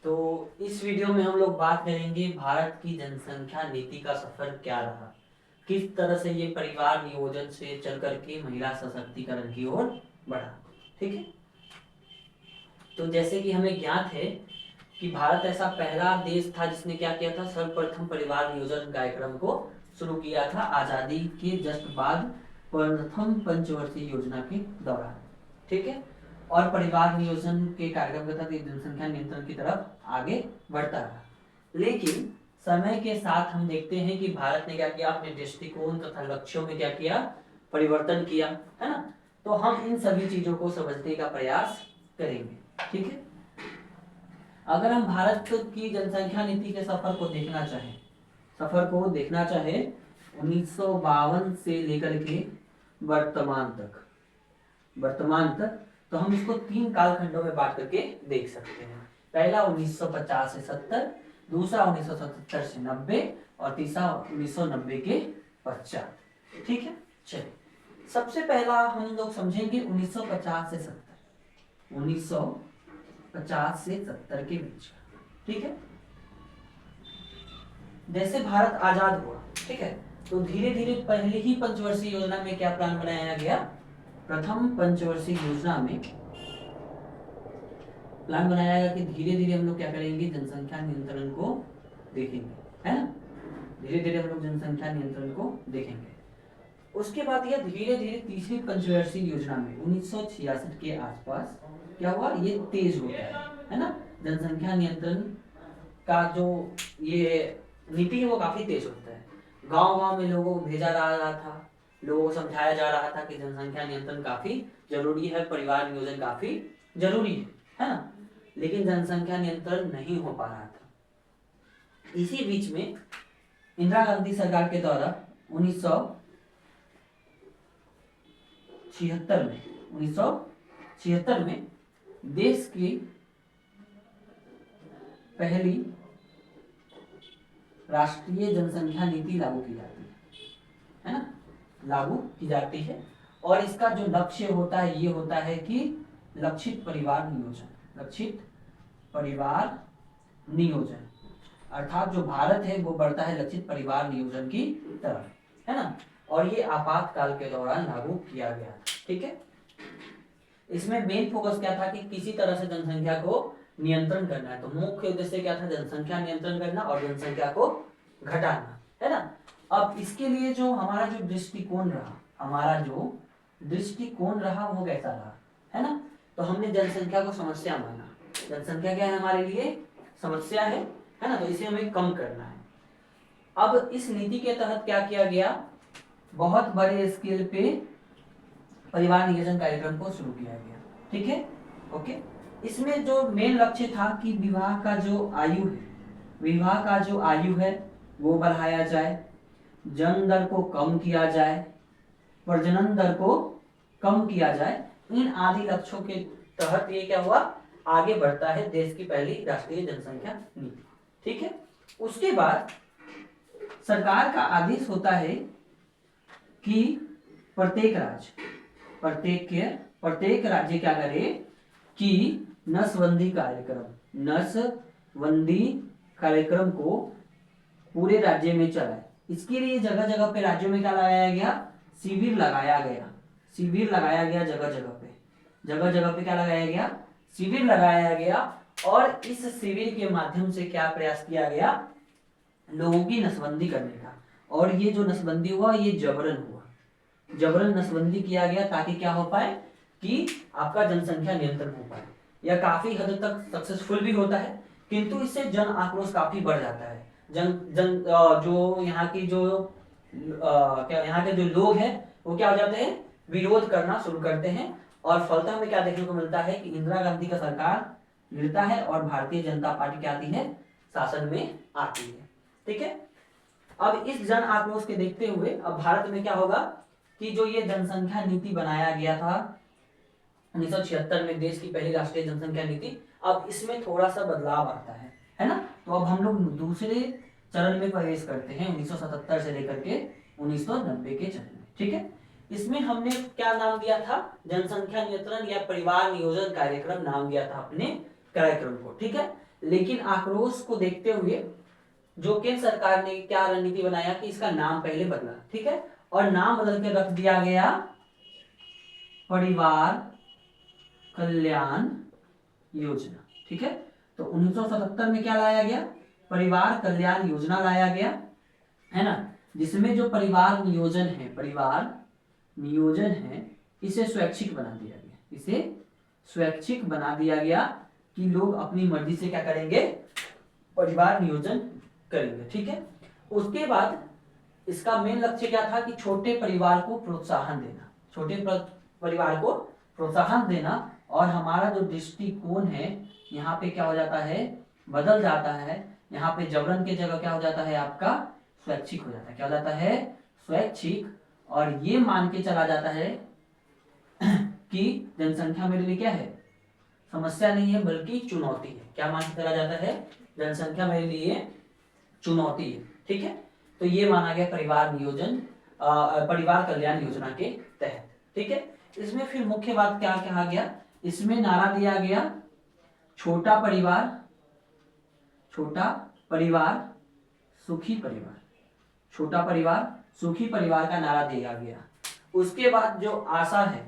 तो इस वीडियो में हम लोग बात करेंगे भारत की जनसंख्या नीति का सफर क्या रहा, किस तरह से ये परिवार नियोजन से चल करके महिला सशक्तिकरण की ओर बढ़ा। ठीक है, तो जैसे कि हमें ज्ञात है कि भारत ऐसा पहला देश था जिसने क्या किया था, सर्वप्रथम परिवार नियोजन कार्यक्रम को शुरू किया था आजादी के जस्ट बाद प्रथम पंचवर्षीय योजना के दौरान। ठीक है, और परिवार नियोजन के कार्यक्रम के तहत जनसंख्या नियंत्रण की तरफ आगे बढ़ता रहा। लेकिन समय के साथ हम देखते हैं कि भारत ने क्या किया, अपने दृष्टिकोण तथा लक्ष्यों में क्या किया, परिवर्तन किया, है ना। तो हम इन सभी चीजों को समझने का प्रयास करेंगे। ठीक है, अगर हम भारत की जनसंख्या नीति के सफर को देखना चाहे 1952 से लेकर के वर्तमान तक तो हम इसको 3 कालखंडों में बांट करके देख सकते हैं। पहला 1950 से 70, दूसरा 1977 से 90 और तीसरा 1990 के पश्चात। ठीक है, चलिए सबसे पहला हम लोग समझेंगे 1950 से 70, 1950 से 70 के बीच। ठीक है, जैसे भारत आजाद हुआ, ठीक है, तो धीरे धीरे पहले ही पंचवर्षीय योजना में क्या प्लान बनाया गया, प्रथम पंचवर्षीय योजना में प्लान बनाया गया कि धीरे धीरे हम लोग क्या करेंगे, जनसंख्या नियंत्रण को देखेंगे, है ना। धीरे धीरे हम लोग जनसंख्या नियंत्रण को देखेंगे। उसके बाद यह धीरे धीरे तीसरी पंचवर्षीय योजना में 1966 के आसपास क्या हुआ, ये तेज हो गया, है ना। जनसंख्या नियंत्रण का जो ये नीति है वो काफी तेज होता है। गांव-गांव में लोगों को भेजा जा रहा था, लोगों को समझाया जा रहा था कि जनसंख्या नियंत्रण काफी जरूरी है, परिवार नियोजन काफी जरूरी है ना। लेकिन जनसंख्या नियंत्रण नहीं हो पा रहा था। इसी बीच में इंदिरा गांधी सरकार के द्वारा 1976 में देश की पहली राष्ट्रीय जनसंख्या नीति लागू की जाती है ना, लागू की जाती है। और इसका जो लक्ष्य होता है ये होता है कि लक्षित परिवार नियोजन, अर्थात जो भारत है वो बढ़ता है लक्षित परिवार नियोजन की तरफ, है ना। और ये आपातकाल के दौरान लागू किया गया। ठीक है, इसमें मेन फोकस क्या था कि किसी तरह से जनसंख्या को नियंत्रण करना है। तो मुख्य उद्देश्य क्या था, जनसंख्या नियंत्रण करना और जनसंख्या को घटाना, है ना। अब इसके लिए जो हमारा जो दृष्टिकोण रहा वो कैसा रहा, है ना। तो हमने जनसंख्या को समस्या माना। जनसंख्या क्या है, हमारे लिए समस्या है ना, तो इसे हमें कम करना है। अब इस नीति के तहत क्या किया गया, बहुत बड़े स्केल पे परिवार नियोजन कार्यक्रम को शुरू किया गया। ठीक है, ओके। इसमें जो मेन लक्ष्य था कि विवाह का जो आयु है वो बढ़ाया जाए, जन्म दर को कम किया जाए, प्रजनन दर को कम किया जाए। इन आदि लक्ष्यों के तहत ये क्या हुआ, आगे बढ़ता है देश की पहली राष्ट्रीय जनसंख्या नीति। ठीक है, उसके बाद सरकार का आदेश होता है कि प्रत्येक राज्य क्या करे कि नसबंदी कार्यक्रम को पूरे राज्य में चलाए। इसके लिए जगह जगह पे राज्यों में क्या लगाया गया, शिविर लगाया गया। जगह जगह पे क्या लगाया गया, शिविर लगाया गया। और इस शिविर के माध्यम से क्या प्रयास किया गया, लोगों की नसबंदी करने का। और ये जो नसबंदी हुआ ये जबरन नसबंदी किया गया ताकि क्या हो पाए कि आपका जनसंख्या नियंत्रण हो पाए। यह काफी हद तक सक्सेसफुल भी होता है, किंतु इससे जन आक्रोश काफी बढ़ जाता है। जो यहाँ के जो लोग हैं वो क्या हो जाते हैं, विरोध करना शुरू करते हैं। और फलतः हमें क्या देखने को मिलता है कि इंदिरा गांधी का सरकार गिरता है और भारतीय जनता पार्टी क्या आती है, शासन में आती है। ठीक है, अब इस जन आक्रोश के देखते हुए अब भारत में क्या होगा कि जो ये जनसंख्या नीति बनाया गया था 1976 में, देश की पहली राष्ट्रीय जनसंख्या नीति, अब इसमें थोड़ा सा बदलाव आता है ना। तो अब हम लोग दूसरे चरण में प्रवेश करते हैं 1977 से लेकर के 1990 के चरण में। ठीक है, इसमें हमने क्या नाम दिया था, जनसंख्या नियंत्रण या परिवार नियोजन कार्यक्रम नाम दिया था अपने कार्यक्रम को। ठीक है, लेकिन आक्रोश को देखते हुए जो केंद्र सरकार ने क्या रणनीति बनाया कि इसका नाम पहले बदला, ठीक है, और नाम बदल के रख दिया गया परिवार कल्याण योजना, ठीक है। तो 1977 में क्या लाया गया, परिवार कल्याण योजना लाया गया, है ना, जिसमें जो परिवार नियोजन है, परिवार नियोजन है, इसे स्वैच्छिक बना दिया गया, इसे स्वैच्छिक बना दिया गया कि लोग अपनी मर्जी से क्या करेंगे, परिवार नियोजन करेंगे, ठीक है। उसके बाद इसका मेन लक्ष्य क्या था कि छोटे परिवार को प्रोत्साहन देना, छोटे परिवार को प्रोत्साहन देना, और हमारा जो दृष्टिकोण है यहाँ पे क्या हो जाता है, बदल जाता है, यहाँ पे जबरन के जगह क्या हो जाता है, आपका स्वैच्छिक हो जाता है, क्या हो जाता है, स्वैच्छिक। और ये मान के चला जाता है कि जनसंख्या मेरे लिए क्या है, समस्या नहीं है बल्कि चुनौती है, क्या मान के चला जाता है, जनसंख्या मेरे लिए चुनौती है, ठीक है। तो ये माना गया परिवार नियोजन, परिवार कल्याण योजना के तहत, ठीक है। इसमें फिर मुख्य बात क्या कहा गया, इसमें नारा दिया गया छोटा परिवार, छोटा परिवार सुखी परिवार, छोटा परिवार सुखी परिवार का नारा दिया गया। उसके बाद जो आशा है,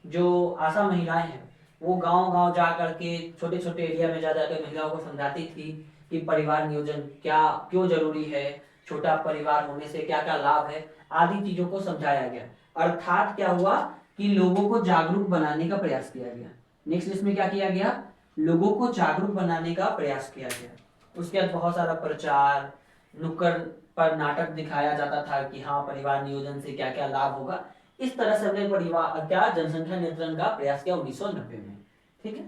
जो आशा महिलाएं हैं, वो गांव-गांव जा करके छोटे छोटे एरिया में जा जाकर महिलाओं को समझाती थी कि परिवार नियोजन क्या क्यों जरूरी है, छोटा परिवार होने से क्या क्या लाभ है, आदि चीजों को समझाया गया। अर्थात क्या हुआ कि लोगों को जागरूक बनाने का प्रयास किया गया। नेक्स्ट इसमें क्या किया गया, लोगों को जागरूक बनाने का प्रयास किया गया। उसके बाद बहुत सारा प्रचार, नुक्कड़ पर नाटक दिखाया जाता था कि हाँ परिवार नियोजन से क्या क्या लाभ होगा। इस तरह से हमने परिवार क्या जनसंख्या नियंत्रण का प्रयास किया 1990 में, ठीक है।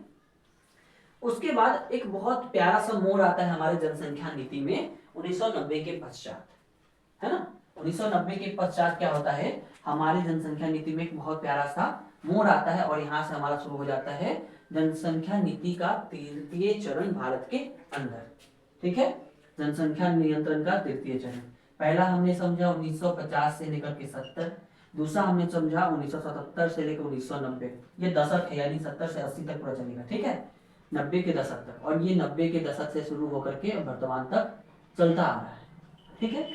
उसके बाद एक बहुत प्यारा सा मोड़ आता है हमारे जनसंख्या नीति में 1990 के पश्चात, है ना। 1990 के पश्चात क्या होता है, हमारी जनसंख्या नीति में एक बहुत प्यारा सा मोड़ आता है, और यहाँ से हमारा शुरू हो जाता है जनसंख्या नीति का तृतीय चरण भारत के अंदर, ठीक है। जनसंख्या नियंत्रण का तृतीय चरण, पहला हमने समझा 1950 से लेकर के 70, दूसरा हमने समझा 1977 से लेकर 1990, ये दशक है, यानी 70 से 80 तक पूरा चलेगा, ठीक है, 90 के दशक तक, और ये 90 के दशक से शुरू होकर के वर्तमान तक चलता आ रहा है, ठीक है।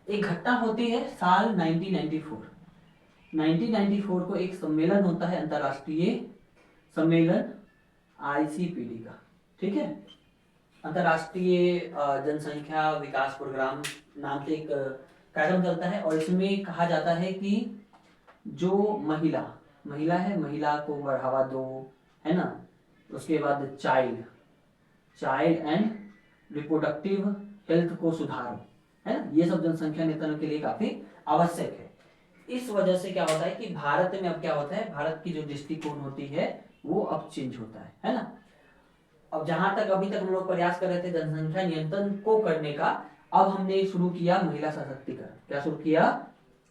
एक घटना होती है साल 1994 को एक सम्मेलन होता है, अंतरराष्ट्रीय सम्मेलन ICPD का, ठीक है, अंतरराष्ट्रीय जनसंख्या विकास प्रोग्राम नाम से एक कार्यक्रम चलता है, और इसमें कहा जाता है कि जो महिला है, महिला को बढ़ावा दो, है ना। उसके बाद चाइल्ड एंड रिप्रोडक्टिव हेल्थ को सुधारो, है ना, ये सब जनसंख्या नियंत्रण के लिए काफी आवश्यक है। इस वजह से क्या होता है कि भारत में अब क्या होता है, भारत की जो दृष्टिकोण होती है वो अब चेंज होता है ना। अब जहां तक अभी तक हम लोग प्रयास कर रहे थे जनसंख्या नियंत्रण को करने का, अब हमने शुरू किया महिला सशक्तिकरण। क्या शुरू किया,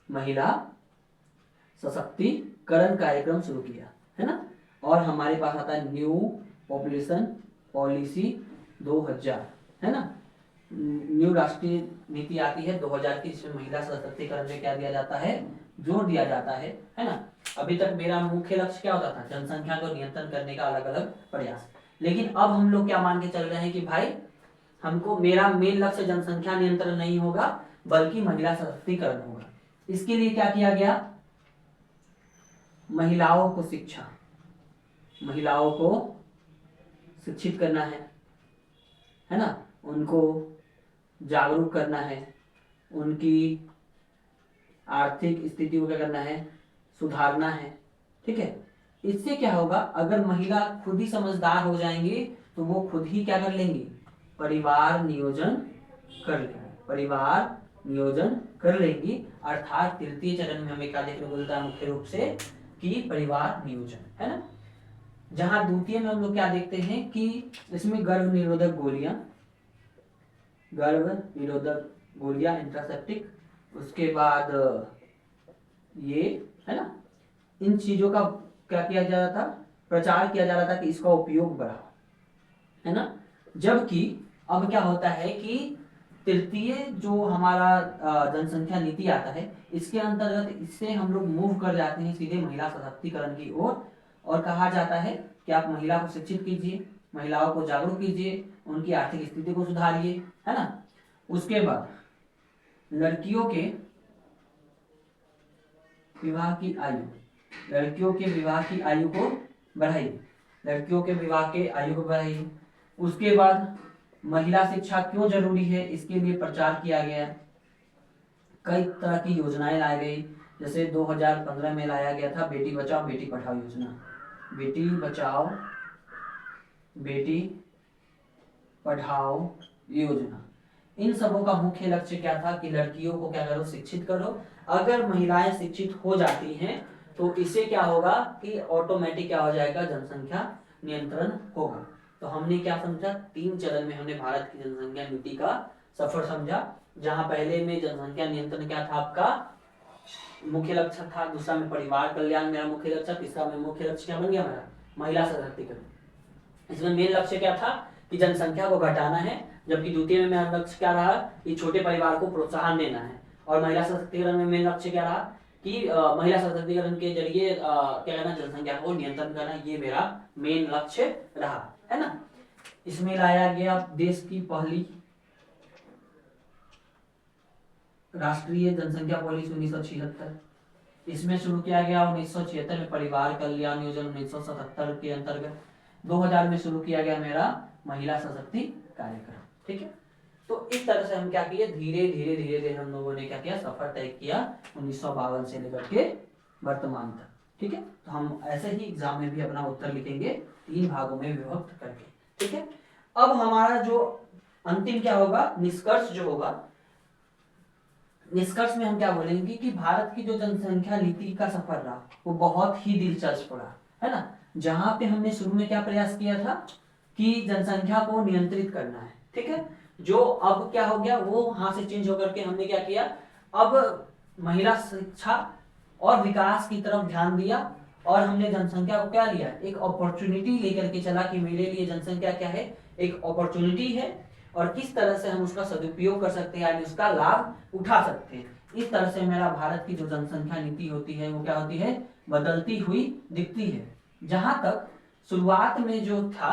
महिला सशक्तिकरण कार्यक्रम शुरू किया, है ना। और हमारे पास आता है न्यू पॉपुलेशन पॉलिसी 2000, है ना, न्यू राष्ट्रीय नीति आती है 2000 की, जिसमें महिला सशक्तिकरण में क्या दिया जाता है, जोर दिया जाता है ना। अभी तक मेरा मुख्य लक्ष्य क्या होता था, जनसंख्या को नियंत्रण करने का अलग अलग प्रयास, लेकिन अब हम लोग क्या मान के चल रहे हैं कि भाई हमको, मेरा मेन लक्ष्य जनसंख्या नियंत्रण नहीं होगा बल्कि महिला सशक्तिकरण होगा। इसके लिए क्या किया गया, महिलाओं को शिक्षा, महिलाओं को शिक्षित करना है ना, उनको जागरूक करना है, उनकी आर्थिक स्थिति को क्या करना है, सुधारना है, ठीक है। इससे क्या होगा, अगर महिला खुद ही समझदार हो जाएंगी तो वो खुद ही क्या कर लेंगी, परिवार नियोजन कर लेंगी, परिवार नियोजन कर लेंगी। अर्थात तृतीय चरण में हमें क्या देखने को मिलता है, मुख्य रूप से कि परिवार नियोजन, है ना। जहां द्वितीय में हम लोग क्या देखते हैं कि इसमें गर्भ निरोधक गोलियां इंट्रासेप्टिक, उसके बाद ये, है ना, इन चीजों का क्या किया जा रहा था, प्रचार किया जा रहा था कि इसका उपयोग बढ़ाओ, है ना। जबकि अब क्या होता है कि तृतीय जो हमारा जनसंख्या नीति आता है, इसके अंतर्गत इससे हम लोग मूव कर जाते हैं सीधे महिला सशक्तिकरण की ओर, और कहा जाता है कि आप महिला को शिक्षित कीजिए, महिलाओं को जागरूक कीजिए, उनकी आर्थिक स्थिति को सुधारिए, है ना। उसके बाद लड़कियों के विवाह की आयु, लड़कियों के विवाह की आयु को बढ़ाइए, लड़कियों के विवाह के आयु को बढ़ाइए। उसके बाद महिला शिक्षा क्यों जरूरी है, इसके लिए प्रचार किया गया, कई तरह की योजनाएं लाई गई, जैसे 2015 में लाया गया था बेटी बचाओ बेटी पढ़ाओ योजना, बेटी बचाओ बेटी पढ़ाओ योजना। इन सबों का मुख्य लक्ष्य क्या था कि लड़कियों को क्या करो, शिक्षित करो। अगर महिलाएं शिक्षित हो जाती हैं तो इससे क्या होगा कि ऑटोमेटिक क्या हो जाएगा, जनसंख्या नियंत्रण होगा। तो हमने क्या समझा, 3 चरण में हमने भारत की जनसंख्या नीति का सफर समझा, जहां पहले में जनसंख्या नियंत्रण क्या था आपका मुख्य लक्ष्य था, दूसरा में परिवार कल्याण मेरा मुख्य लक्ष्य, तीसरा में मुख्य लक्ष्य क्या बन गया मेरा, महिला सशक्तिकरण। इसमें मेन लक्ष्य क्या था कि जनसंख्या को घटाना है, जबकि द्वितीय में मेरा लक्ष्य क्या रहा कि छोटे परिवार को प्रोत्साहन देना है, और महिला सशक्तिकरण में मेन लक्ष्य क्या रहा कि महिला सशक्तिकरण के जरिए क्या करना, जनसंख्या को नियंत्रण करना, ये मेरा मेन लक्ष्य रहा, है ना। इसमें लाया गया देश की पहली राष्ट्रीय जनसंख्या पॉलिसी 1976, इसमें शुरू किया गया 1976 में परिवार कल्याण योजना, 1977 के अंतर्गत 2000 में शुरू किया गया मेरा महिला सशक्ति कार्यक्रम, ठीक है। तो इस तरह से हम क्या किए, धीरे धीरे धीरे धीरे हम लोगों ने क्या किया, सफर तय किया 1952 से लेकर के वर्तमान तक, ठीक है। तो हम ऐसे ही एग्जाम में भी अपना उत्तर लिखेंगे 3 भागों में विभक्त करके, ठीक है। अब हमारा जो अंतिम क्या होगा, निष्कर्ष जो होगा, निष्कर्ष में हम क्या बोलेंगे कि भारत की जो जनसंख्या नीति का सफर रहा वो बहुत ही दिलचस्प रहा, है ना। जहां पे हमने शुरू में क्या प्रयास किया था कि जनसंख्या को नियंत्रित करना है, ठीक है। जो अब क्या हो गया, वो वहां से चेंज होकर के हमने क्या किया, अब महिला शिक्षा और विकास की तरफ ध्यान दिया, और हमने जनसंख्या को क्या लिया, एक अपॉर्चुनिटी लेकर के चला कि मेरे लिए जनसंख्या क्या है, एक अपॉर्चुनिटी है, और किस तरह से हम उसका सदुपयोग कर सकते हैं, यानी उसका लाभ उठा सकते हैं। इस तरह से मेरा भारत की जो जनसंख्या नीति होती है वो क्या होती है, बदलती हुई दिखती है। जहां तक शुरुआत में जो था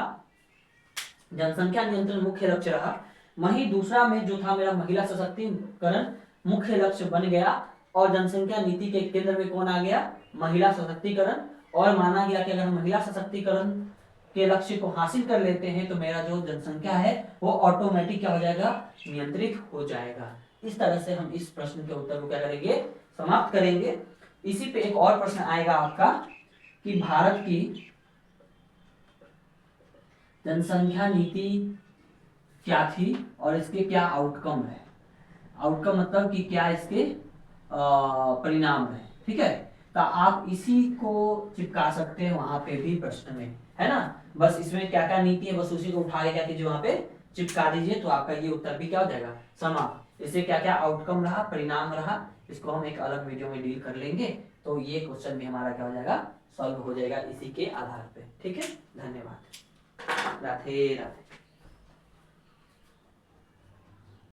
जनसंख्या नियंत्रण मुख्य लक्ष्य रहा, वहीं दूसरा में जो था मेरा महिला सशक्तिकरण मुख्य लक्ष्य बन गया, और जनसंख्या नीति के केंद्र में कौन आ गया, महिला सशक्तिकरण, और माना गया कि अगर महिला सशक्तिकरण के लक्ष्य को हासिल कर लेते हैं तो मेरा जो जनसंख्या है वो ऑटोमेटिक क्या हो जाएगा, नियंत्रित हो जाएगा। इस तरह से हम इस प्रश्न के उत्तर को क्या करेंगे, समाप्त करेंगे। इसी पे एक और प्रश्न आएगा आपका कि भारत की जनसंख्या नीति क्या थी और इसके क्या आउटकम है, आउटकम मतलब कि क्या इसके परिणाम है, ठीक है। तो आप इसी को चिपका सकते हैं वहां पे भी प्रश्न में, है ना। बस इसमें क्या क्या नीति है, बस उसी को उठा के क्या कीजिए वहां पे चिपका दीजिए, तो आपका ये उत्तर भी क्या हो जाएगा, समाप्त। इससे क्या क्या आउटकम रहा, परिणाम रहा, इसको हम एक अलग वीडियो में डील कर लेंगे। तो ये क्वेश्चन भी हमारा क्या हो जाएगा, सॉल्व हो जाएगा इसी के आधार पे, ठीक है। धन्यवाद, राधे राधे।